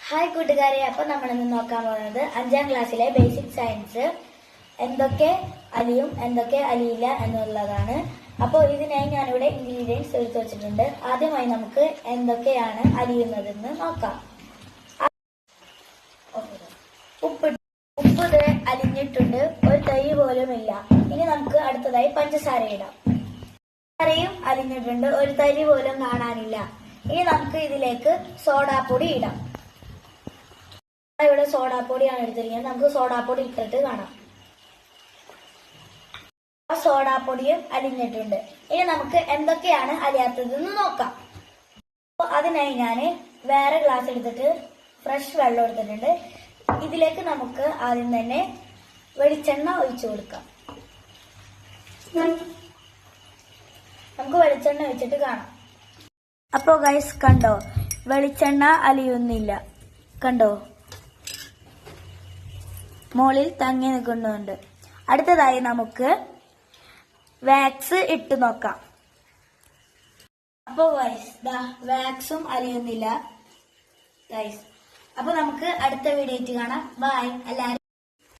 Hi കൂട്ടുകാരെ, അപ്പൊ നമ്മളിന്ന് നോക്കാൻ പോകുന്നത് 5ാം ക്ലാസ്സിലെ ബേസിക് സയൻസ് എന്തൊക്കെ അലിയും എന്തൊക്കെ അലിയില്ല എന്നുള്ളതാണ്. അപ്പോൾ ഇതിനായി ഞാനിവിടെ ഇൻഗ്രീഡിയൻസ് എടുത്തു വെച്ചിട്ടുണ്ട്. ആദ്യമായി നമുക്ക് എന്തൊക്കെയാണ് അലിയുന്നതെന്ന് നോക്കാം. ഉപ്പ് ഇത് അലിഞ്ഞിട്ടുണ്ട്, ഒരു തൈ പോലും ഇല്ല. ഇനി നമുക്ക് അടുത്തതായി പഞ്ചസാര ഇടാം. പഞ്ചസാരയും അലിഞ്ഞിട്ടുണ്ട്, ഒരു തരി പോലും കാണാനില്ല. ഇനി നമുക്ക് ഇതിലേക്ക് സോഡാപ്പൊടി ഇടാം. ഇവിടെ സോഡാപ്പൊടിയാണ് എടുത്തിരിക്കുന്നത്. നമുക്ക് സോഡാപ്പൊടി ഇട്ടിട്ട് കാണാം. ആ സോഡാപ്പൊടിയും അലിഞ്ഞിട്ടുണ്ട്. ഇനി നമുക്ക് എന്തൊക്കെയാണ് അലിയാത്തതെന്ന് നോക്കാം. അതിനായി ഞാൻ വേറെ ഗ്ലാസ് എടുത്തിട്ട് ഫ്രഷ് വെള്ളം എടുത്തിട്ടുണ്ട്. ഇതിലേക്ക് നമുക്ക് ആദ്യം തന്നെ വെളിച്ചെണ്ണ ഒഴിച്ചു കൊടുക്കാം. നമുക്ക് വെളിച്ചെണ്ണ ഒഴിച്ചിട്ട് കാണാം. അപ്പോ ഗൈസ് കണ്ടോ, വെളിച്ചെണ്ണ അലിയുന്നില്ല. കണ്ടോ, മുകളിൽ തങ്ങി നിൽക്കുന്നുണ്ട്. അടുത്തതായി നമുക്ക് വാക്സ് ഇട്ട് നോക്കാം. അപ്പോ ഗൈസ് വാക്സും അലിയുന്നില്ല ഗൈസ്. അപ്പൊ നമുക്ക് അടുത്ത വീഡിയോ ആയിട്ട് കാണാം. ബൈ എല്ലാവരും.